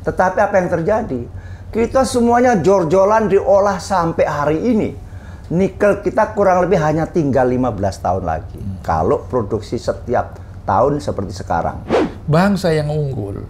Tetapi apa yang terjadi? Kita semuanya jor-joran diolah sampai hari ini. Nikel kita kurang lebih hanya tinggal 15 tahun lagi. Kalau produksi setiap tahun seperti sekarang. Bangsa yang unggul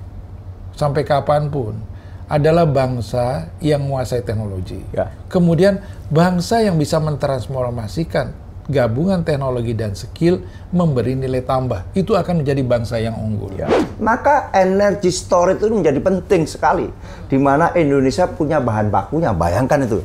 sampai kapanpun adalah bangsa yang menguasai teknologi. Ya. Kemudian bangsa yang bisa mentransformasikan gabungan teknologi dan skill memberi nilai tambah. Itu akan menjadi bangsa yang unggul. Ya. Maka energy storage itu menjadi penting sekali. Di mana Indonesia punya bahan bakunya. Bayangkan itu.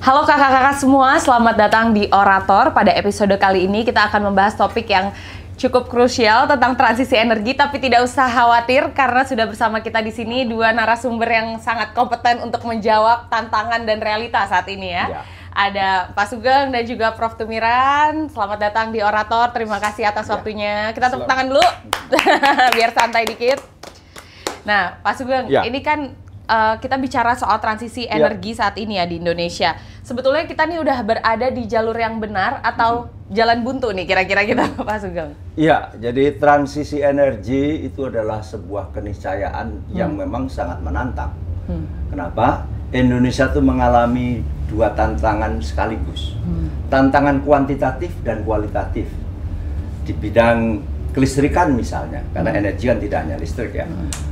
Halo kakak-kakak semua, selamat datang di Orator. Pada episode kali ini kita akan membahas topik yang cukup krusial tentang transisi energi, tapi tidak usah khawatir karena sudah bersama kita di sini dua narasumber yang sangat kompeten untuk menjawab tantangan dan realita saat ini ya. Ada Pak Sugeng dan juga Prof. Tumiran. Selamat datang di Orator. Terima kasih atas waktunya. Kita tepuk tangan dulu biar santai dikit. Nah, Pak Sugeng, ini kan kita bicara soal transisi energi saat ini ya di Indonesia. Sebetulnya kita nih udah berada di jalur yang benar atau jalan buntu nih kira-kira kita, Pak Sugeng? Iya, jadi transisi energi itu adalah sebuah keniscayaan yang memang sangat menantang. Kenapa? Indonesia tuh mengalami dua tantangan sekaligus. Tantangan kuantitatif dan kualitatif. Di bidang kelistrikan misalnya, karena energi kan tidak hanya listrik ya.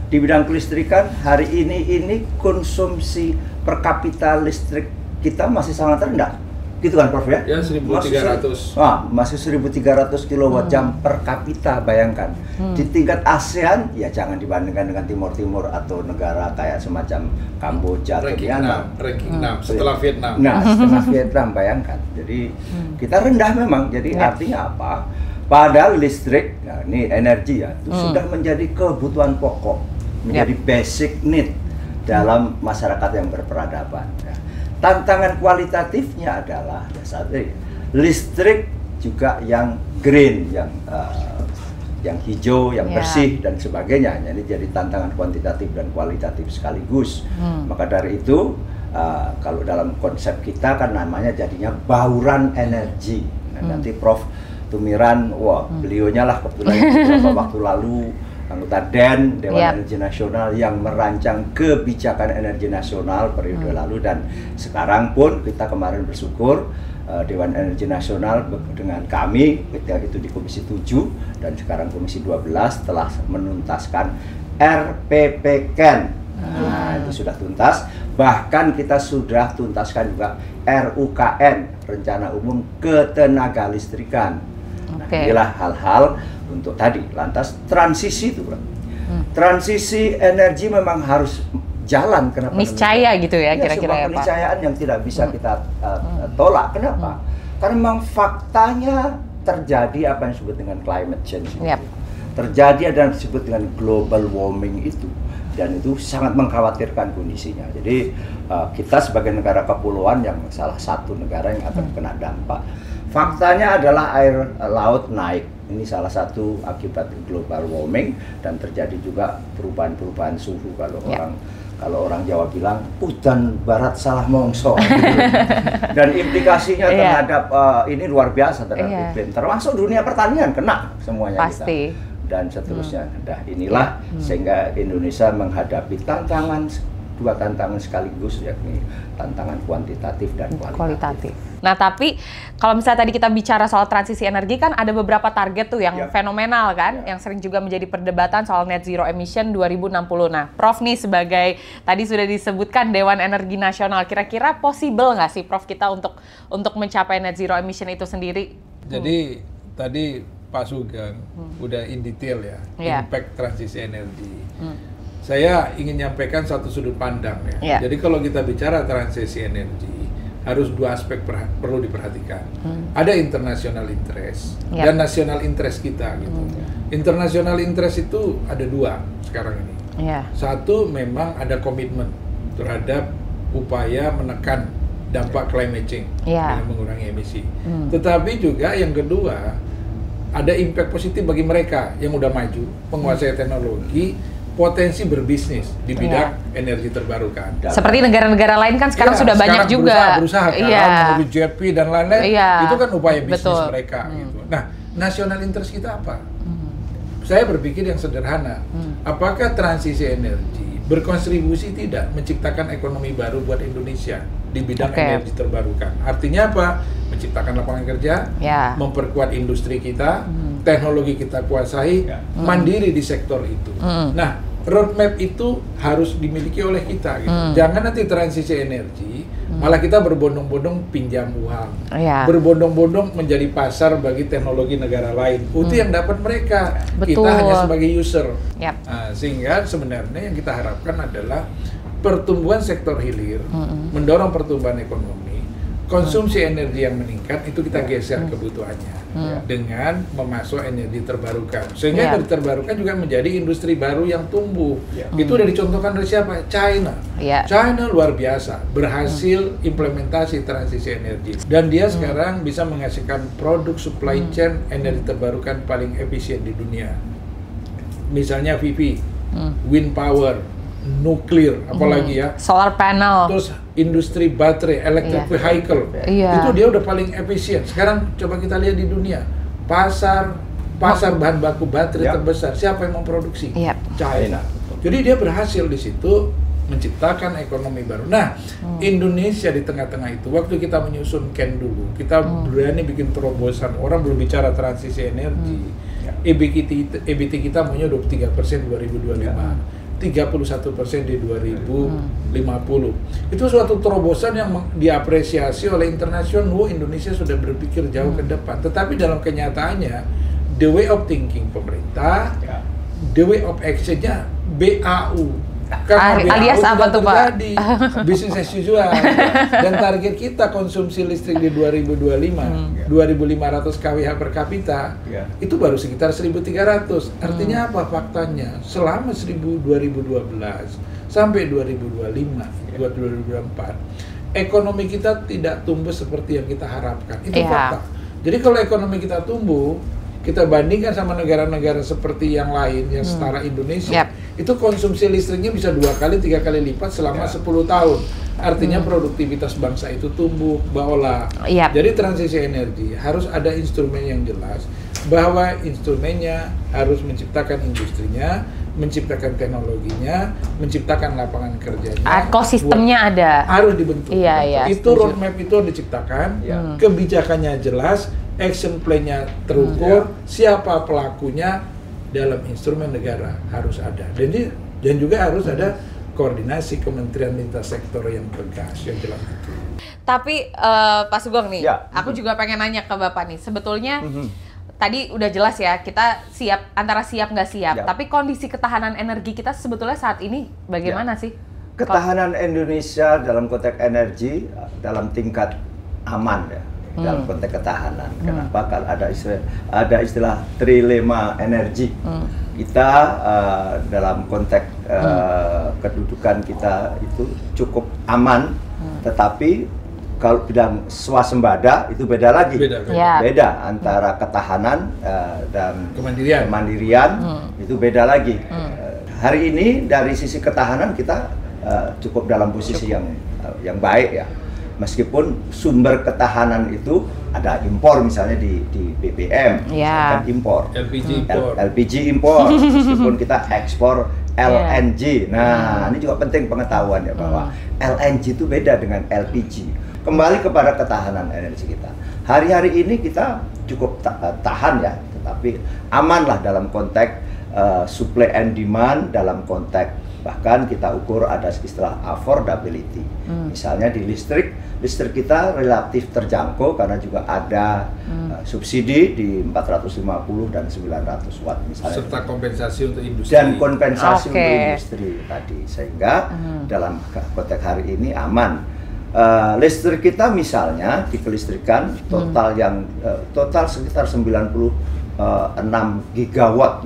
Di bidang kelistrikan hari ini konsumsi per kapita listrik kita masih sangat rendah, gitu kan Prof ya? Ya 1.300. Masih 1.300 kWh per kapita, bayangkan. Di tingkat ASEAN ya jangan dibandingkan dengan Timur atau negara kayak semacam Kamboja atau Myanmar. Ranking 6 setelah Vietnam. Nah, setelah Vietnam, bayangkan. Jadi kita rendah memang. Jadi artinya apa? Padahal listrik, nah ini energi ya, itu sudah menjadi kebutuhan pokok, menjadi basic need dalam masyarakat yang berperadaban. Ya. Tantangan kualitatifnya adalah listrik juga yang green, yang hijau, yang bersih dan sebagainya. Jadi tantangan kuantitatif dan kualitatif sekaligus. Maka dari itu, kalau dalam konsep kita kan namanya jadinya bauran energi. Nah, nanti Prof. Tumiran, beliaunya lah kebetulan beberapa waktu lalu anggota DEN, Dewan Energi Nasional yang merancang kebijakan energi nasional periode lalu, dan sekarang pun kita kemarin bersyukur Dewan Energi Nasional dengan kami ketika itu di Komisi 7 dan sekarang Komisi 12 telah menuntaskan RPPKN. Nah, itu sudah tuntas. Bahkan kita sudah tuntaskan juga RUKN, Rencana Umum Ketenaga Listrikan. Nah, inilah hal-hal untuk tadi. Lantas transisi itu, Bro. Transisi energi memang harus jalan. Kenapa? Niscaya gitu ya, kira-kira ya, Pak. Keniscayaan yang tidak bisa kita tolak. Kenapa? Karena memang faktanya terjadi apa yang disebut dengan climate change. Terjadi ada yang disebut dengan global warming itu. Dan itu sangat mengkhawatirkan kondisinya. Jadi kita sebagai negara kepulauan yang salah satu negara yang akan kena dampak. Faktanya adalah air laut naik. Ini salah satu akibat global warming, dan terjadi juga perubahan-perubahan suhu. Kalau orang Jawa bilang udan barat salah mongso. Dan implikasinya terhadap ini luar biasa terhadap iklim. Termasuk dunia pertanian kena semuanya. Pasti. Dan seterusnya. Nah, inilah sehingga Indonesia menghadapi dua tantangan sekaligus, yakni tantangan kuantitatif dan kualitatif. Nah, tapi kalau misalnya tadi kita bicara soal transisi energi, kan ada beberapa target tuh yang fenomenal kan, yang sering juga menjadi perdebatan soal net zero emission 2060. Nah, Prof nih sebagai tadi sudah disebutkan Dewan Energi Nasional, kira-kira possible nggak sih Prof kita untuk mencapai net zero emission itu sendiri? Jadi tadi Pak Sugeng udah in detail ya, impact transisi energi. Saya ingin nyampaikan satu sudut pandang ya. Jadi kalau kita bicara transisi energi, harus dua aspek perlu diperhatikan. Ada international interest dan national interest kita gitu. International interest itu ada dua sekarang ini. Satu, memang ada komitmen terhadap upaya menekan dampak climate change dengan mengurangi emisi. Tetapi juga yang kedua, ada impact positif bagi mereka yang udah maju, menguasai teknologi, potensi berbisnis di bidang energi terbarukan. Seperti negara-negara lain kan sekarang sudah banyak juga berusaha kan, menuju JP dan lain-lain. Itu kan upaya bisnis mereka. Gitu. Nah, national interest kita apa? Saya berpikir yang sederhana. Apakah transisi energi berkontribusi tidak menciptakan ekonomi baru buat Indonesia di bidang energi terbarukan? Artinya apa? Menciptakan lapangan kerja, memperkuat industri kita, teknologi kita kuasai, mandiri di sektor itu. Nah, roadmap itu harus dimiliki oleh kita. Gitu. Jangan nanti transisi energi, malah kita berbondong-bondong pinjam uang, berbondong-bondong menjadi pasar bagi teknologi negara lain. Itu yang dapat mereka, kita hanya sebagai user. Nah, sehingga sebenarnya yang kita harapkan adalah pertumbuhan sektor hilir, mendorong pertumbuhan ekonomi, konsumsi energi yang meningkat, itu kita geser kebutuhannya dengan memasuk energi terbarukan. Sehingga energi terbarukan juga menjadi industri baru yang tumbuh. Itu udah dicontohkan dari siapa? China. China luar biasa, berhasil implementasi transisi energi. Dan dia sekarang bisa menghasilkan produk supply chain energi terbarukan paling efisien di dunia. Misalnya PV, wind power, nuklir, apalagi ya, solar panel, terus industri baterai, electric vehicle, itu dia udah paling efisien. Sekarang coba kita lihat di dunia, pasar bahan baku baterai terbesar, siapa yang memproduksi? China. Jadi dia berhasil di situ menciptakan ekonomi baru. Nah, Indonesia di tengah-tengah itu, waktu kita menyusun Ken dulu, kita berani bikin terobosan. Orang belum bicara transisi energi, EBT kita maunya 23% 2025. 31% di 2050. Itu suatu terobosan yang diapresiasi oleh internasional. Indonesia sudah berpikir jauh ke depan. Tetapi dalam kenyataannya, the way of thinking pemerintah, the way of action-nya BAU. Alias apa tuh Pak? Business as usual. Dan target kita konsumsi listrik di 2025, 2.500 kWh per kapita, itu baru sekitar 1.300. Artinya apa faktanya? Selama 2012 sampai 2025, 2024, ekonomi kita tidak tumbuh seperti yang kita harapkan. Itu fakta. Jadi kalau ekonomi kita tumbuh, kita bandingkan sama negara-negara seperti yang lain yang setara Indonesia, itu konsumsi listriknya bisa 2 kali, 3 kali lipat selama 10 tahun. Artinya produktivitas bangsa itu tumbuh, Mbak Ola. Jadi transisi energi harus ada instrumen yang jelas, bahwa instrumennya harus menciptakan industrinya, menciptakan teknologinya, menciptakan lapangan kerjanya. Ekosistemnya ada. Harus dibentuk. Itu roadmap itu Diciptakan, kebijakannya jelas, action plan-nya terukur, siapa pelakunya dalam instrumen negara harus ada. Dan juga harus ada koordinasi kementerian lintas sektor yang tegas, yang jelas itu. Tapi Pak Sugeng nih, aku juga pengen nanya ke Bapak nih, sebetulnya tadi udah jelas ya, kita siap, antara siap nggak siap, tapi kondisi ketahanan energi kita sebetulnya saat ini bagaimana sih? Ketahanan Indonesia dalam konteks energi dalam tingkat aman ya. Dalam konteks ketahanan. Kenapa? Kalau ada istilah trilema energi. Kita dalam konteks kedudukan kita itu cukup aman, tetapi kalau bidang swasembada itu beda lagi. Beda antara ketahanan dan kemandirian itu beda lagi. Hari ini dari sisi ketahanan kita cukup dalam posisi yang baik ya. Meskipun sumber ketahanan itu ada impor, misalnya di BBM, kan impor, LPG impor, meskipun kita ekspor LNG. Nah, ini juga penting pengetahuan ya, bahwa LNG itu beda dengan LPG. Kembali kepada ketahanan energi kita. Hari-hari ini kita cukup tahan ya, tetapi amanlah dalam konteks supply and demand, dalam konteks bahkan kita ukur ada istilah affordability. Misalnya di listrik kita relatif terjangkau karena juga ada subsidi di 450 dan 900 watt misalnya. Serta kompensasi untuk industri. Dan kompensasi untuk industri tadi. Sehingga dalam konteks hari ini aman. Listrik kita misalnya di kelistrikan total sekitar 96 gigawatt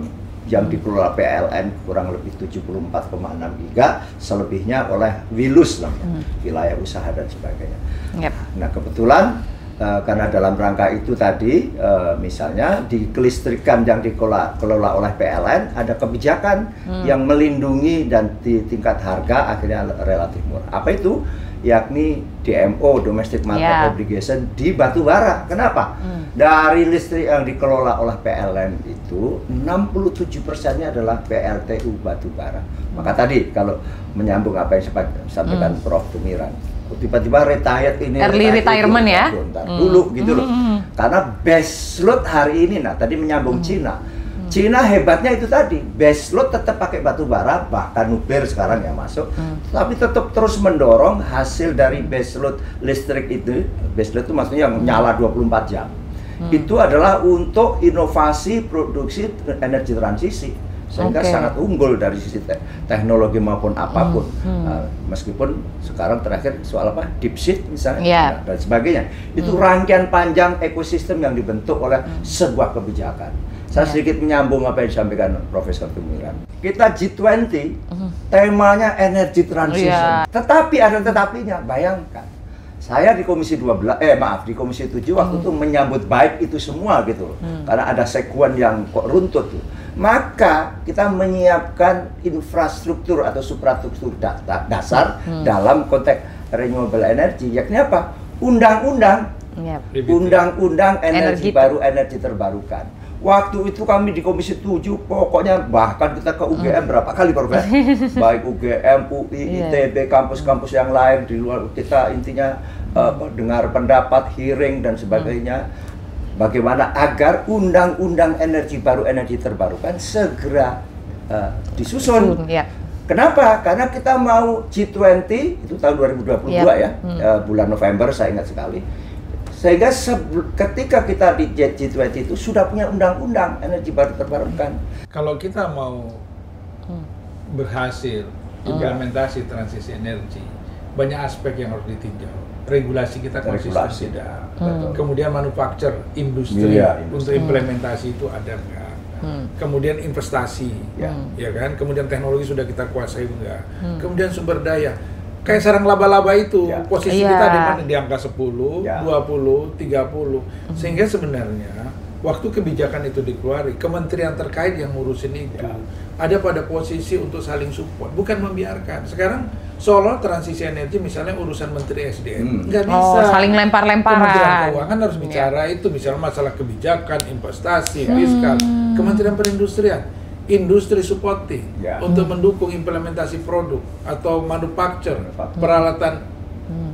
yang dikelola PLN kurang lebih 74,6 giga, selebihnya oleh WILUS wilayah usaha dan sebagainya. Nah kebetulan karena dalam rangka itu tadi misalnya di kelistrikan yang dikelola oleh PLN ada kebijakan yang melindungi dan di tingkat harga akhirnya relatif murah. Apa itu? Yakni DMO, Domestic Market Obligation di batu bara. Kenapa? Dari listrik yang dikelola oleh PLN itu 67%-nya adalah PLTU batu bara. Maka tadi kalau menyambung apa yang disampaikan Prof. Tumiran, tiba-tiba retired ini early retirement ya dulu gitu loh. Karena base load hari ini, nah tadi menyambung Cina hebatnya itu tadi, base load tetap pakai batu bara, bahkan nuklir sekarang ya masuk, tapi tetap terus mendorong hasil dari base load listrik itu. Base load itu maksudnya yang nyala 24 jam. Itu adalah untuk inovasi produksi energi transisi, sehingga sangat unggul dari sisi teknologi maupun apapun. Meskipun sekarang terakhir soal apa, deepseek misalnya dan sebagainya, itu rangkaian panjang ekosistem yang dibentuk oleh sebuah kebijakan. Saya sedikit menyambung apa yang disampaikan Profesor Tumiran. Kita G20, temanya energy transition. Tetapi ada tetapinya, bayangkan. Saya di Komisi 12, di Komisi 7 waktu itu menyambut baik itu semua gitu loh. Karena ada sekuen yang kok runtut tuh. Maka kita menyiapkan infrastruktur atau suprastruktur dasar dalam konteks renewable energy. Yakni apa? Undang-undang energi baru, energi terbarukan. Waktu itu kami di Komisi 7 pokoknya bahkan kita ke UGM berapa kali Prof? Baik UGM, UI, ITB, kampus-kampus yang lain di luar, kita intinya dengar pendapat, hearing dan sebagainya. Bagaimana agar undang-undang energi baru, energi terbarukan segera disusun. Kenapa? Karena kita mau G20 itu tahun 2022 bulan November saya ingat sekali. Sehingga ketika kita di G20 itu sudah punya undang-undang energi baru terbarukan. Kalau kita mau berhasil implementasi transisi energi, banyak aspek yang harus ditinjau. Regulasi kita konsisten tidak. Kemudian manufaktur, industri untuk implementasi itu ada enggak? Kemudian investasi, ya kan? Kemudian teknologi sudah kita kuasai enggak? Kemudian sumber daya. Kayak sarang laba-laba itu, posisi kita di mana? Di angka 10, 20, 30. Sehingga sebenarnya waktu kebijakan itu dikeluarkan, kementerian terkait yang ngurusin itu ada pada posisi untuk saling support, bukan membiarkan. Sekarang seolah transisi energi misalnya urusan Menteri SDM, nggak bisa. Saling lempar-lemparan. Kementerian Keuangan harus bicara itu, misalnya masalah kebijakan, investasi, fiskal. Kementerian Perindustrian, industri supporting untuk mendukung implementasi produk atau manufaktur peralatan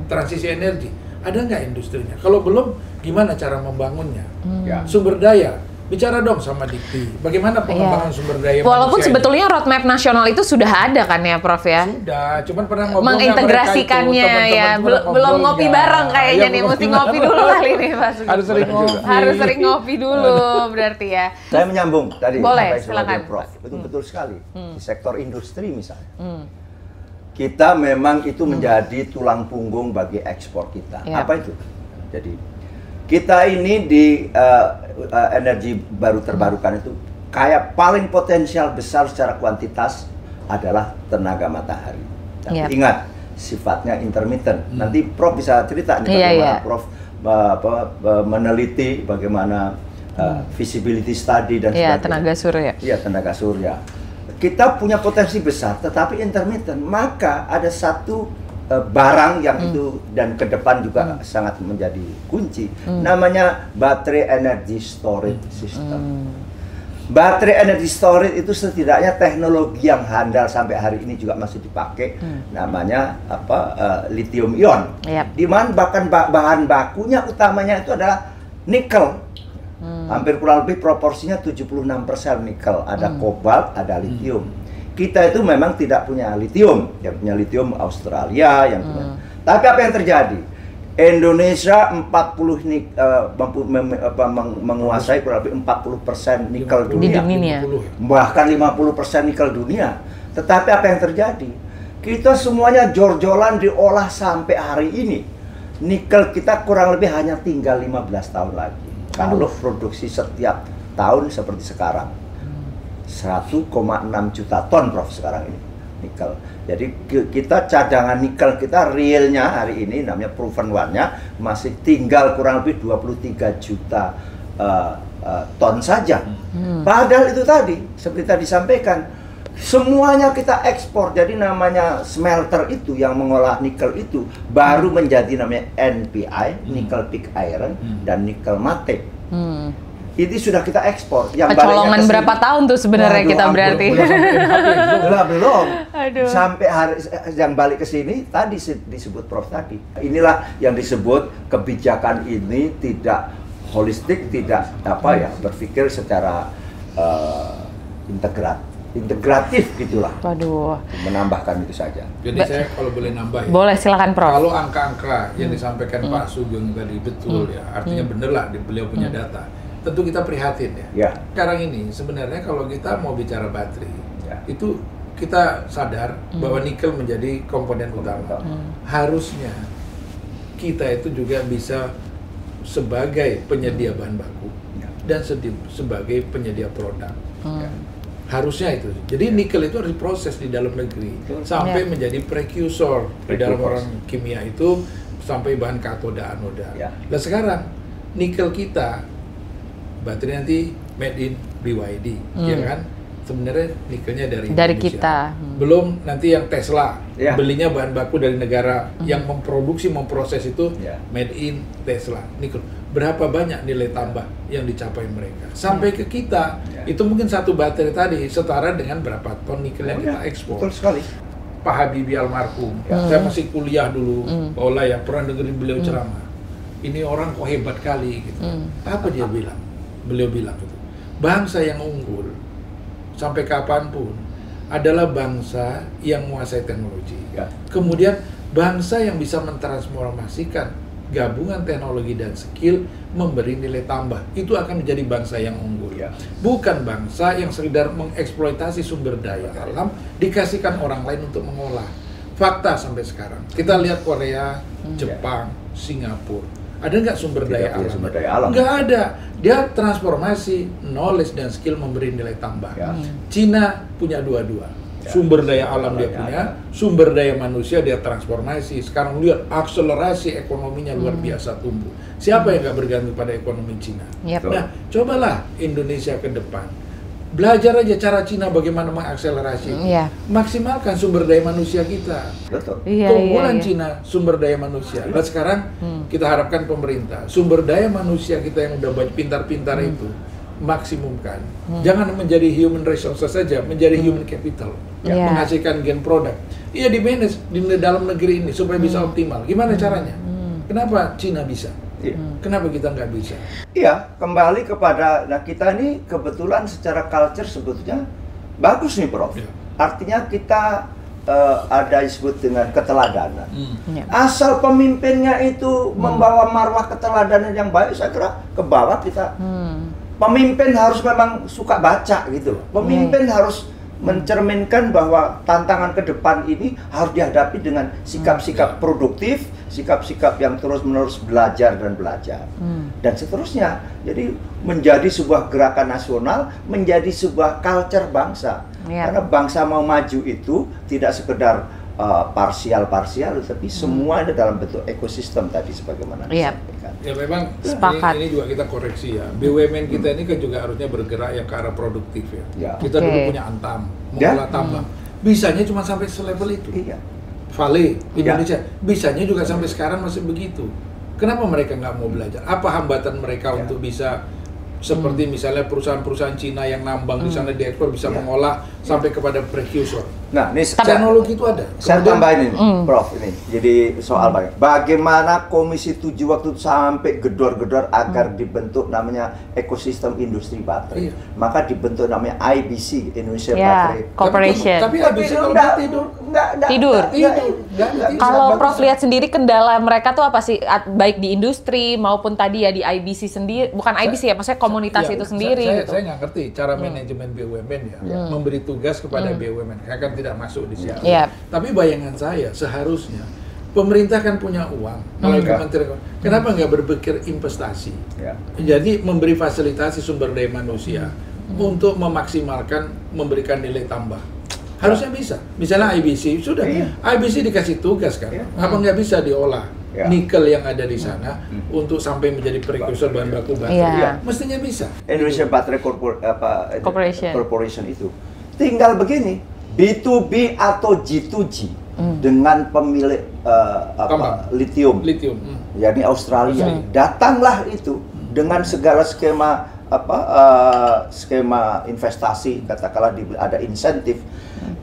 transisi energi. Ada nggak industrinya? Kalau belum, gimana cara membangunnya? Sumber daya, bicara dong sama Dikti. Bagaimana pengembangan sumber daya? Walaupun sebetulnya roadmap nasional itu sudah ada kan ya, Prof ya? Sudah, cuman pernah ngobrol mengintegrasikannya belum ngopi bareng kayaknya nih, mesti ngopi dulu kali nih Pak Sugeng. Harus sering ngopi dulu berarti ya. Saya menyambung tadi. Boleh, silakan. Prof. Betul sekali. Di sektor industri misalnya. Kita memang itu menjadi tulang punggung bagi ekspor kita. Apa itu? Jadi kita ini di energi baru terbarukan itu kayak paling potensial besar secara kuantitas adalah tenaga matahari. Tapi ingat, sifatnya intermittent. Nanti Prof bisa cerita nih bagaimana Prof meneliti bagaimana visibility study dan sebagainya. Tenaga surya. Iya, tenaga surya. Kita punya potensi besar, tetapi intermittent. Maka ada satu barang yang itu dan ke depan juga sangat menjadi kunci. Namanya battery energy storage system. Battery energy storage itu setidaknya teknologi yang handal sampai hari ini juga masih dipakai. Namanya lithium ion. Di mana bahkan bahan bakunya utamanya itu adalah nikel. Hampir kurang lebih proporsinya 76% nikel, ada kobalt, ada lithium. Kita itu memang tidak punya lithium, yang punya lithium Australia yang punya. Tapi apa yang terjadi? Indonesia menguasai kurang lebih 40% nikel dunia. Bahkan 50% nikel dunia. Tetapi apa yang terjadi? Kita semuanya jor-joran diolah sampai hari ini. Nikel kita kurang lebih hanya tinggal 15 tahun lagi. Kalau produksi setiap tahun seperti sekarang. 1,6 juta ton, Prof, sekarang ini nikel. Jadi kita cadangan nikel kita realnya hari ini namanya proven one-nya masih tinggal kurang lebih 23 juta ton saja. Padahal itu tadi seperti tadi disampaikan, semuanya kita ekspor. Jadi namanya smelter itu yang mengolah nikel itu baru menjadi namanya NPI, nickel pig iron, dan nikel matte. Ini sudah kita ekspor. Yang kecolongan berapa tahun tuh sebenarnya kita berarti? Belum. Sampai hari yang balik ke sini tadi disebut Prof tadi. Inilah yang disebut kebijakan ini tidak holistik, tidak berpikir secara integratif gitulah. Waduh. Menambahkan itu saja. Jadi saya kalau boleh nambah ya. Boleh, silakan Prof. Kalau angka-angka yang disampaikan Pak Sugeng tadi betul ya, artinya bener lah beliau punya data. Tentu kita prihatin ya. Sekarang ini sebenarnya kalau kita mau bicara baterai, itu kita sadar bahwa nikel menjadi komponen utama. Harusnya kita itu juga bisa sebagai penyedia bahan baku dan sebagai penyedia produk. Harusnya itu. Jadi nikel itu harus diproses di dalam negeri sampai menjadi precursor di dalam orang kimia itu sampai bahan katoda anoda. Nah sekarang nikel kita baterai nanti made in BYD, ya kan? Sebenarnya nikelnya dari Indonesia. Kita. Belum nanti yang Tesla belinya bahan baku dari negara yang memproses itu made in Tesla nikel. Berapa banyak nilai tambah yang dicapai mereka sampai ke kita? Itu mungkin satu baterai tadi setara dengan berapa ton nikel yang kita ekspor. Betul sekali. Pak Habibie almarhum, saya masih kuliah dulu, Paula ya pernah dengerin beliau ceramah. Ini orang kok hebat kali gitu. Apa dia bilang? Beliau bilang itu, bangsa yang unggul sampai kapanpun adalah bangsa yang menguasai teknologi. Kemudian bangsa yang bisa mentransformasikan gabungan teknologi dan skill memberi nilai tambah. Itu akan menjadi bangsa yang unggul. Bukan bangsa yang sekedar mengeksploitasi sumber daya alam dikasihkan orang lain untuk mengolah. Fakta sampai sekarang. Kita lihat Korea, Jepang, Singapura. Ada nggak sumber daya alam? Nggak ada. Dia transformasi, knowledge dan skill memberi nilai tambah. Cina punya dua-dua. Sumber daya alam dia punya, sumber daya manusia dia transformasi. Sekarang lihat akselerasi ekonominya luar biasa tumbuh. Siapa yang nggak bergantung pada ekonomi Cina? Nah, cobalah Indonesia ke depan. Belajar aja cara Cina bagaimana mengakselerasi itu. Maksimalkan sumber daya manusia kita. Keunggulan Cina sumber daya manusia. Dan sekarang kita harapkan pemerintah sumber daya manusia kita yang udah banyak pintar-pintar itu maksimumkan. Jangan menjadi human resources saja, menjadi human capital. Menghasilkan gen produk. Iya di manage di dalam negeri ini supaya bisa optimal. Gimana caranya? Kenapa Cina bisa? Kenapa kita nggak bisa? Iya, kembali kepada, nah kita ini kebetulan secara culture sebetulnya bagus nih Prof. Artinya kita ada disebut dengan keteladanan. Asal pemimpinnya itu membawa marwah keteladanan yang baik, saya kira ke bawah kita. Pemimpin harus memang suka baca gitu. Pemimpin harus mencerminkan bahwa tantangan ke depan ini harus dihadapi dengan sikap-sikap produktif, sikap-sikap yang terus-menerus belajar dan belajar, dan seterusnya. Jadi menjadi sebuah gerakan nasional, menjadi sebuah culture bangsa. Karena bangsa mau maju itu tidak sekedar parsial-parsial, tapi semua ada dalam bentuk ekosistem tadi sebagaimana disampaikan. Ya memang ini juga kita koreksi ya. BUMN kita ini kan juga harusnya bergerak yang ke arah produktif ya. Kita dulu punya Antam, mengolah tambang. Bisanya cuma sampai selevel itu. Vale, Indonesia, bisanya juga sampai sekarang masih begitu. Kenapa mereka nggak mau belajar? Apa hambatan mereka untuk bisa seperti misalnya perusahaan-perusahahan Cina yang nambang di sana diekspor bisa mengolah sampai kepada precursor. Nah, ini teknologi itu ada. Saya tambahin ini, Prof, ini. Jadi soal bagaimana Komisi 7 waktu itu sampai gedor-gedor agar dibentuk namanya ekosistem industri baterai. Maka dibentuk namanya IBC, Indonesia Battery Corporation. Tapi IBC kalau nggak tidur. Kalau Prof lihat sendiri kendala mereka tuh apa sih, baik di industri maupun tadi ya di IBC sendiri, bukan IBC ya, maksudnya komunitas itu sendiri. Saya nggak ngerti cara manajemen BUMN ya, memberi tugas kepada BUMN. Saya kan tidak masuk di sini. Tapi bayangan saya seharusnya pemerintah kan punya uang melalui Kementerian. Kenapa nggak berpikir investasi? Jadi memberi fasilitasi sumber daya manusia, untuk memaksimalkan memberikan nilai tambah. Harusnya bisa. Misalnya IBC sudah, IBC dikasih tugas kan, apa nggak bisa diolah nikel yang ada di sana untuk sampai menjadi precursor bahan baku baterai? Mestinya bisa. Indonesia Battery Corporation itu tinggal begini, B2B atau G2G dengan pemilik lithium, yakni Australia. Datanglah itu dengan segala skema skema investasi, katakanlah ada insentif.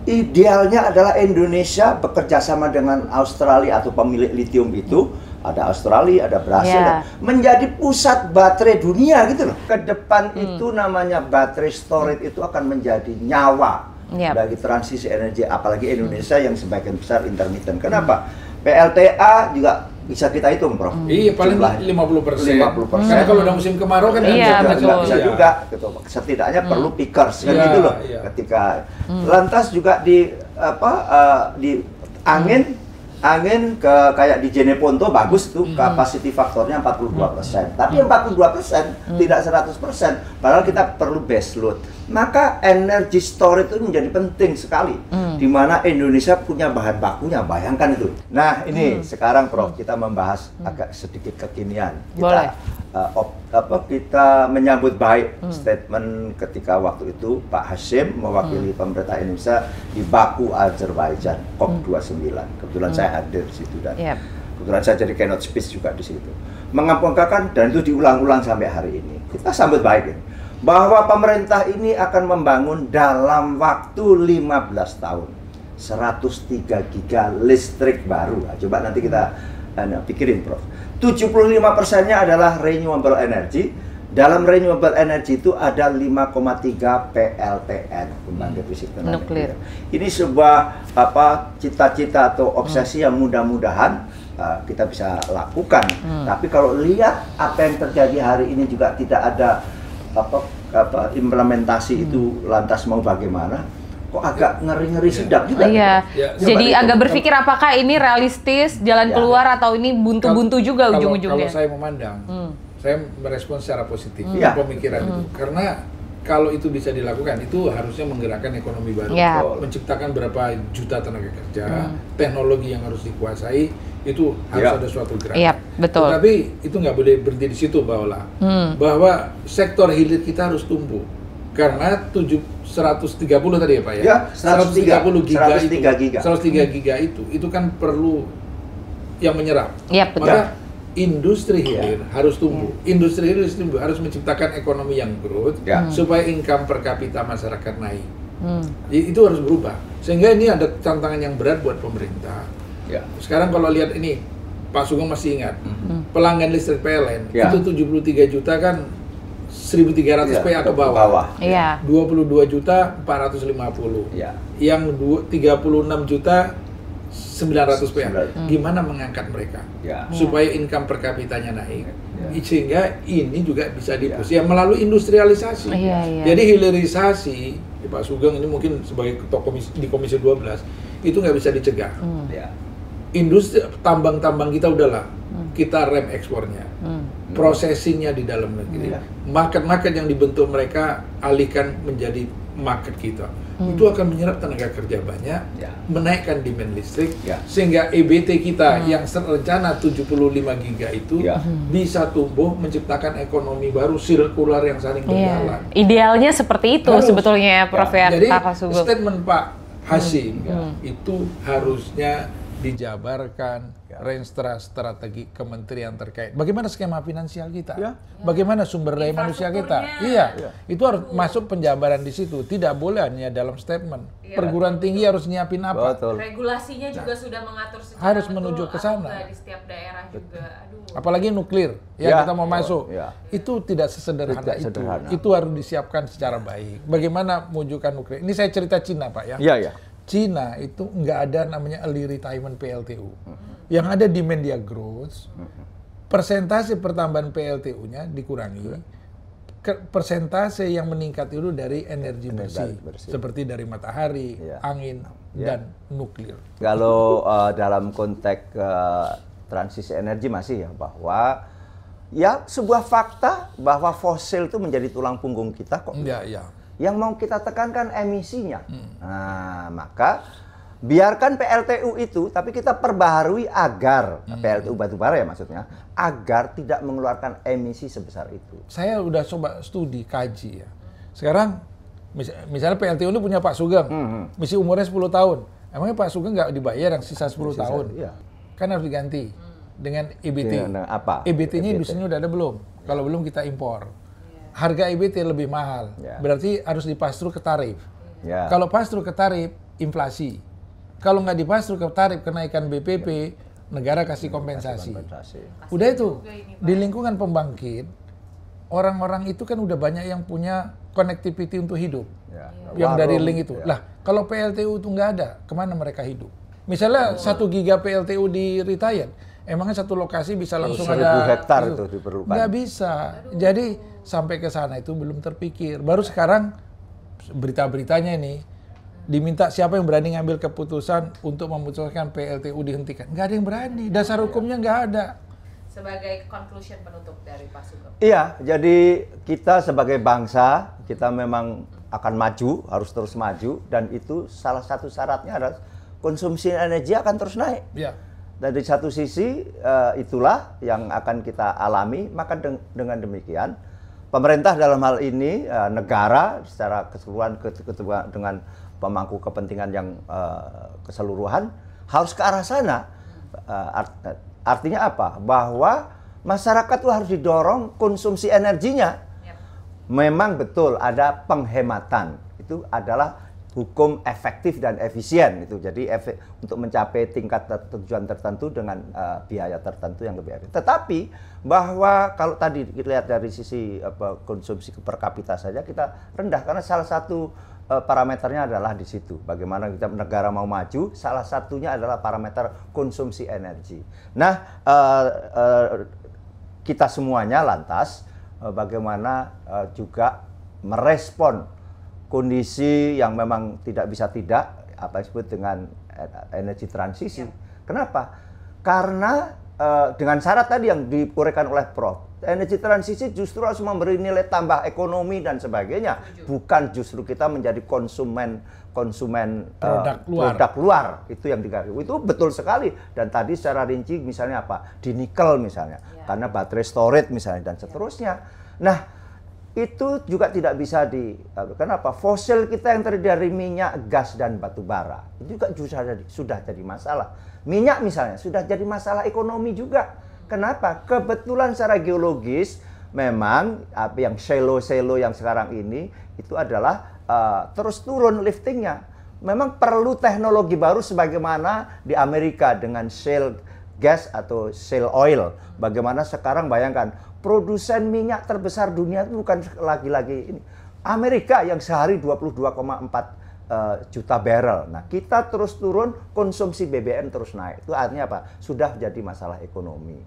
Idealnya adalah Indonesia bekerja sama dengan Australia atau pemilik lithium itu, ada Australia, ada Brasil, menjadi pusat baterai dunia gitu loh. Ke depan itu namanya baterai storage itu akan menjadi nyawa bagi transisi energi, apalagi Indonesia yang sebagian besar intermittent. Kenapa? PLTA juga bisa kita hitung, Prof. Iya, paling 50%. Karena kalau udah musim kemarau kan nggak bisa juga gitu. Setidaknya perlu pickers kan gitu loh. Ketika lantas juga di angin ke kayak di Jeneponto bagus tuh, capacity faktornya 42%. Tapi 42% tidak 100%. Padahal kita perlu base load. Maka energy storage itu menjadi penting sekali. Di mana Indonesia punya bahan bakunya, bayangkan itu. Nah, ini sekarang Prof, kita membahas agak sedikit kekinian. Kita menyambut baik statement ketika waktu itu Pak Hashim mewakili pemerintah Indonesia di Baku, Azerbaijan, COP29. Kebetulan saya hadir di situ dan kebetulan saya jadi keynote speech juga di situ. Mengampungkan dan itu diulang-ulang sampai hari ini. Kita sambut baik ini, bahwa pemerintah ini akan membangun dalam waktu 15 tahun 103 giga listrik baru. Coba nanti kita pikirin, Prof. 75%-nya adalah renewable energy. Dalam renewable energy itu ada 5,3 PLTN, pembangkit listrik tenaga nuklir. Ini sebuah cita-cita atau obsesi yang mudah-mudahan kita bisa lakukan. Tapi kalau lihat apa yang terjadi hari ini juga tidak ada implementasi itu, lantas mau bagaimana? Kok agak ngeri-ngeri sedap juga. Jadi agak berpikir apakah ini realistis, jalan keluar atau ini buntu-buntu juga ujung-ujungnya. Kalau saya memandang, saya merespon secara positif pemikiran itu. Karena kalau itu bisa dilakukan, itu harusnya menggerakkan ekonomi baru, menciptakan berapa juta tenaga kerja, teknologi yang harus dikuasai, itu harus ada suatu gerakan. Betul. Tapi itu nggak boleh berhenti di situ, bahwa sektor hilir kita harus tumbuh. Karena 130 tadi ya Pak ya? 103 giga itu kan perlu yang menyerap. Maka industri hilir harus tumbuh. Industri hilir harus menciptakan ekonomi yang growth supaya income per kapita masyarakat naik. Itu harus berubah. Sehingga ini ada tantangan yang berat buat pemerintah. Sekarang kalau lihat ini, Pak Sugeng masih ingat, pelanggan listrik PLN itu 73 juta kan 1.300 PA ke bawah. 22 juta 450. Yang 36 juta 900 PA. Gimana mengangkat mereka supaya income per kapitanya naik? Sehingga ini juga bisa dipus melalui industrialisasi. Jadi hilirisasi, Pak Sugeng ini mungkin sebagai ketua di Komisi 12 itu nggak bisa dicegah. Industri tambang-tambang kita udahlah, kita rem ekspornya, processingnya di dalam negeri, market-market yang dibentuk mereka alihkan menjadi market kita, itu akan menyerap tenaga kerja banyak, menaikkan demand listrik, sehingga EBT kita yang rencana 75 giga itu bisa tumbuh, menciptakan ekonomi baru sirkular yang saling berjalan. Idealnya seperti itu sebetulnya, Prof. Jadi statement Pak Hashim itu harusnya dijabarkan range strategi kementerian terkait. Bagaimana skema finansial kita? Bagaimana sumber daya manusia kita? Itu harus masuk penjabaran di situ. Tidak boleh hanya dalam statement. Perguruan tinggi harus nyiapin apa? Regulasinya juga sudah mengatur secara harus menuju ke sana. Di setiap daerah juga. Apalagi nuklir, kita mau masuk. Itu tidak sesederhana itu. Itu harus disiapkan secara baik. Bagaimana mewujudkan nuklir? Ini saya cerita Cina, Pak ya. Cina itu nggak ada namanya early retirement PLTU. Yang ada demand dia growth, persentase pertambahan PLTU-nya dikurangi, persentase yang meningkat itu dari energi bersih, seperti dari matahari, angin, dan nuklir. Kalau dalam konteks transisi energi masih bahwa ya sebuah fakta bahwa fosil itu menjadi tulang punggung kita kok. Iya. Yang mau kita tekankan emisinya. Nah, maka biarkan PLTU itu, tapi kita perbaharui agar PLTU batubara ya maksudnya, agar tidak mengeluarkan emisi sebesar itu. Saya udah coba studi, kaji ya. Sekarang misalnya PLTU ini punya Pak Sugeng, misi umurnya 10 tahun. Emangnya Pak Sugeng nggak dibayar yang sisa 10 tahun? Iya. Kan harus diganti dengan EBT. Dengan apa? EBT-nya di sini udah ada belum? Kalau belum kita impor. Harga EBT lebih mahal, berarti harus dipastru ke tarif. Kalau pastru ke tarif, inflasi. Kalau nggak dipastru ke tarif kenaikan BPP, negara kasih kompensasi. Udah itu, di lingkungan pembangkit, orang-orang itu kan udah banyak yang punya connectivity untuk hidup. Yang dari link itu. Lah, kalau PLTU itu nggak ada, kemana mereka hidup? Misalnya 1 giga PLTU di retired, emangnya satu lokasi bisa langsung 1000 hektar itu diperlukan. Nggak bisa. Jadi sampai ke sana itu belum terpikir. Baru sekarang berita-beritanya ini diminta siapa yang berani ngambil keputusan untuk memutuskan PLTU dihentikan. Nggak ada yang berani. Dasar hukumnya nggak ada. Sebagai conclusion penutup dari Pak Sugeng. Iya, jadi kita sebagai bangsa, kita memang akan maju, harus terus maju, dan itu salah satu syaratnya adalah konsumsi energi akan terus naik. Iya. Dari satu sisi itulah yang akan kita alami, maka dengan demikian pemerintah dalam hal ini negara secara keseluruhan dengan pemangku kepentingan yang keseluruhan harus ke arah sana. Artinya apa? Bahwa masyarakat itu harus didorong konsumsi energinya. Memang betul ada penghematan. Itu adalah hukum efektif dan efisien itu. Jadi untuk mencapai tingkat tujuan tertentu dengan biaya tertentu yang lebih efisien. Tetapi bahwa kalau tadi kita lihat dari sisi konsumsi per kapita saja kita rendah karena salah satu parameternya adalah di situ. Bagaimana kita negara mau maju, salah satunya adalah parameter konsumsi energi. Nah, kita semuanya lantas bagaimana juga merespon kondisi yang memang tidak bisa tidak, apa disebut dengan energi transisi. Kenapa? Karena dengan syarat tadi yang diuraikan oleh Prof, energi transisi justru harus memberi nilai tambah ekonomi dan sebagainya, bukan justru kita menjadi konsumen produk luar. Itu yang digarisbawahi. Itu betul sekali. Dan tadi secara rinci misalnya apa? Di nikel misalnya, karena baterai storage misalnya dan seterusnya. Nah, itu juga tidak bisa kenapa? Fosil kita yang terdiri dari minyak, gas, dan batu bara itu juga sudah jadi masalah. Minyak misalnya sudah jadi masalah ekonomi juga. Kenapa? Kebetulan secara geologis memang yang shale yang sekarang ini itu adalah terus turun liftingnya. Memang perlu teknologi baru sebagaimana di Amerika dengan shale gas atau shale oil. Bagaimana sekarang bayangkan produsen minyak terbesar dunia itu bukan lagi-lagi ini. Amerika yang sehari 22,4 juta barrel. Nah, kita terus turun, konsumsi BBM terus naik. Itu artinya apa? Sudah jadi masalah ekonomi.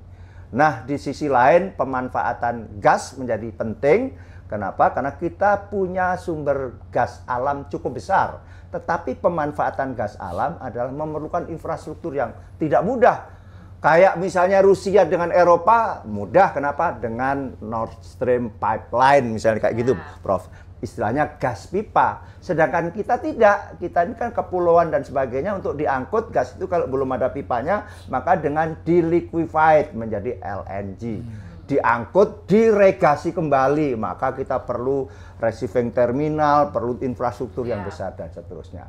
Nah, di sisi lain pemanfaatan gas menjadi penting. Kenapa? Karena kita punya sumber gas alam cukup besar. Tetapi pemanfaatan gas alam adalah memerlukan infrastruktur yang tidak mudah. Kayak misalnya Rusia dengan Eropa mudah, kenapa? Dengan Nord Stream pipeline misalnya kayak gitu, Prof. Istilahnya gas pipa. Sedangkan kita tidak. Kita ini kan kepulauan dan sebagainya, untuk diangkut gas itu kalau belum ada pipanya, maka dengan diliquefied menjadi LNG. Diangkut, diregasi kembali, maka kita perlu receiving terminal, perlu infrastruktur yang besar dan seterusnya.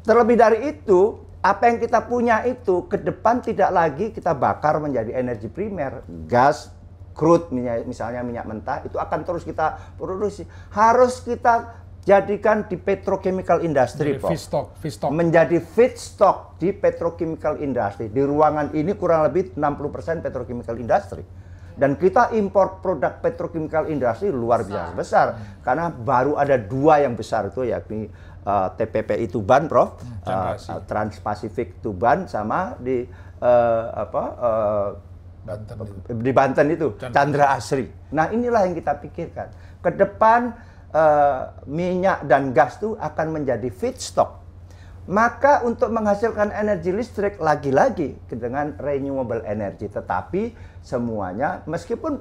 Terlebih dari itu, apa yang kita punya itu ke depan tidak lagi kita bakar menjadi energi primer. Gas, crude, misalnya minyak mentah, itu akan terus kita produksi. Harus kita jadikan di petrochemical industry, feedstock. Menjadi feedstock di petrochemical industry. Di ruangan ini kurang lebih 60% petrochemical industry. Dan kita impor produk petrochemical industry luar biasa besar. Karena baru ada 2 yang besar itu, yakni TPPI Tuban, Prof, Trans-Pacific Tuban, sama di di Banten itu Chandra Asri. Nah, inilah yang kita pikirkan. Ke depan minyak dan gas itu akan menjadi feedstock. Maka untuk menghasilkan energi listrik lagi-lagi dengan renewable energy, tetapi semuanya meskipun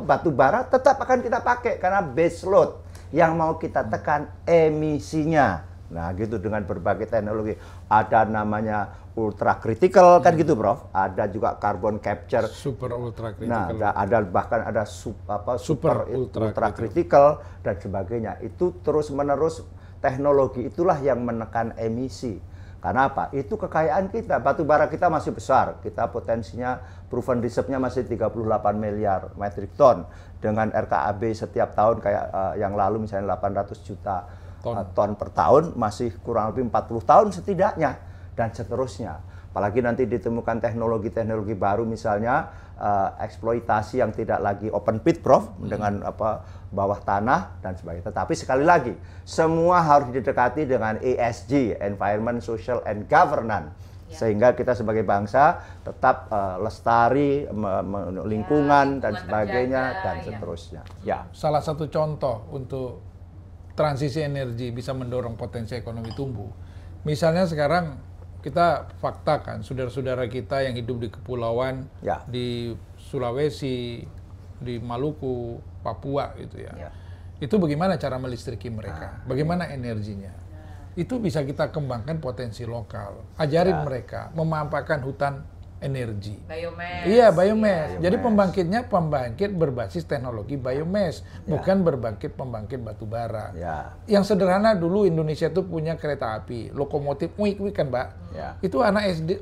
batu bara tetap akan kita pakai karena base load yang mau kita tekan emisinya. Nah, gitu dengan berbagai teknologi. Ada namanya ultra critical kan gitu, Prof. Ada juga carbon capture, super ultra critical. Nah, ada bahkan ada super ultra critical dan sebagainya. Itu terus-menerus teknologi itulah yang menekan emisi. Karena apa? Itu kekayaan kita. Batu bara kita masih besar. Kita potensinya proven reserve-nya masih 38 miliar metrik ton. Dengan RKAB setiap tahun kayak yang lalu misalnya 800 juta ton per tahun, masih kurang lebih 40 tahun setidaknya. Dan seterusnya. Apalagi nanti ditemukan teknologi-teknologi baru misalnya eksploitasi yang tidak lagi open pit, Prof, dengan bawah tanah dan sebagainya. Tetapi sekali lagi, semua harus didekati dengan ESG, Environment, Social, and Governance. Sehingga kita sebagai bangsa tetap lestari, lingkungan dan sebagainya dan seterusnya. Ya. Salah satu contoh untuk transisi energi bisa mendorong potensi ekonomi tumbuh. Misalnya sekarang kita faktakan saudara-saudara kita yang hidup di kepulauan, di Sulawesi, di Maluku, Papua gitu ya. Itu bagaimana cara melistriki mereka? Bagaimana energinya? Itu bisa kita kembangkan potensi lokal. Ajarin mereka memanfaatkan hutan energi. Biomass. Iya, biomass. Jadi pembangkitnya pembangkit berbasis teknologi biomass, bukan pembangkit batu bara. Yang sederhana dulu Indonesia itu punya kereta api, lokomotif Wik kan, Mbak? Itu anak SD,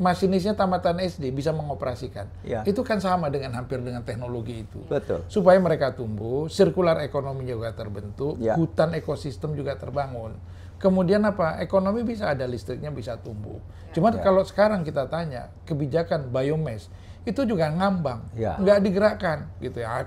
masinisnya tamatan SD bisa mengoperasikan. Itu kan sama dengan hampir dengan teknologi itu. Betul. Supaya mereka tumbuh, sirkular ekonomi juga terbentuk, hutan ekosistem juga terbangun. Kemudian apa? Ekonomi bisa ada, listriknya bisa tumbuh. Cuman kalau sekarang kita tanya, kebijakan biomass itu juga ngambang, nggak digerakkan gitu ya.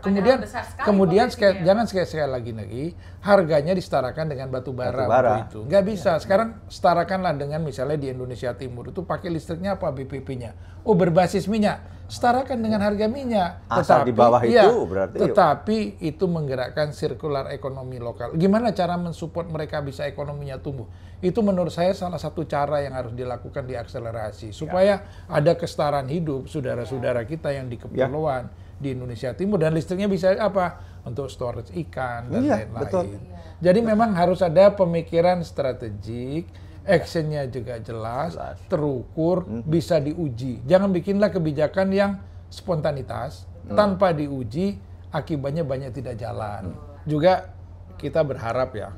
Kemudian jangan sekali lagi harganya disetarakan dengan batu bara. Itu nggak bisa. Sekarang setarakanlah dengan misalnya di Indonesia Timur itu pakai listriknya apa BPP-nya? Oh, berbasis minyak. Setarakan dengan harga minyak. Asal di bawah itu berarti. Tetapi itu menggerakkan sirkular ekonomi lokal. Gimana cara mensupport mereka bisa ekonominya tumbuh? Itu menurut saya salah satu cara yang harus dilakukan diakselerasi supaya ada kesetaraan hidup saudara-saudara kita yang di kepulauan di Indonesia Timur, dan listriknya bisa apa? Untuk storage ikan dan lain-lain. Jadi memang harus ada pemikiran strategik, actionnya juga jelas, terukur, bisa diuji. Jangan bikinlah kebijakan yang spontanitas, tanpa diuji, akibatnya banyak tidak jalan. Juga kita berharap ya,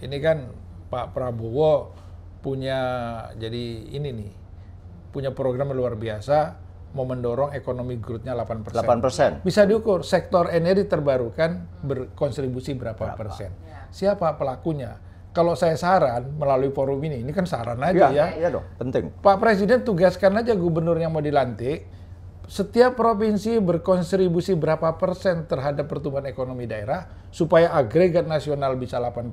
ini kan Pak Prabowo punya, jadi ini nih, punya program luar biasa, mau mendorong ekonomi growth-nya 8%. Bisa diukur, sektor energi terbarukan berkontribusi berapa persen. Siapa pelakunya? Kalau saya saran melalui forum ini kan saran aja ya. Iya dong, penting. Pak Presiden tugaskan aja gubernur yang mau dilantik, setiap provinsi berkontribusi berapa persen terhadap pertumbuhan ekonomi daerah supaya agregat nasional bisa 8%.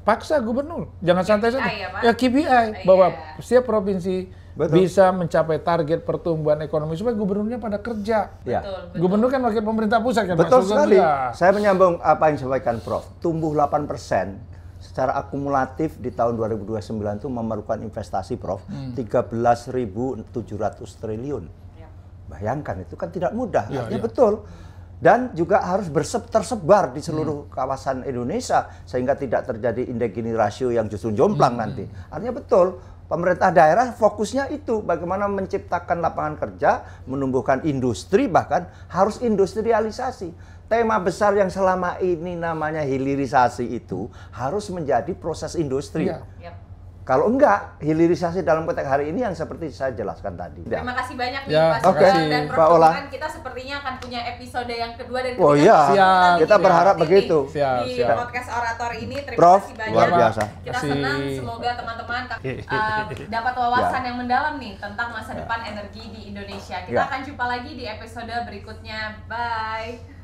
Paksa gubernur, jangan santai saja. KPI bahwa setiap provinsi bisa mencapai target pertumbuhan ekonomi supaya gubernurnya pada kerja. Betul. Gubernur kan wakil pemerintah pusat kan. Betul sekali. Saya menyambung apa yang disampaikan Prof. Tumbuh 8%. Secara akumulatif di tahun 2029 itu memerlukan investasi, Prof, 13.700 triliun. Bayangkan, itu kan tidak mudah. Artinya betul. Dan juga harus tersebar di seluruh kawasan Indonesia sehingga tidak terjadi indeks Gini rasio yang justru jomplang nanti. Artinya betul. Pemerintah daerah fokusnya itu bagaimana menciptakan lapangan kerja, menumbuhkan industri, bahkan harus industrialisasi. Tema besar yang selama ini namanya hilirisasi itu harus menjadi proses industri. Kalau enggak, hilirisasi dalam konteks hari ini yang seperti saya jelaskan tadi. Terima kasih banyak nih Pak Sugeng dan Prof. Kemudian kita sepertinya akan punya episode yang kedua dan ketiga. Oh iya, kita berharap begitu. Di podcast Orator ini. Terima kasih banyak. Luar biasa. Kita senang, semoga teman-teman dapat wawasan yang mendalam nih tentang masa depan energi di Indonesia. Kita akan jumpa lagi di episode berikutnya. Bye.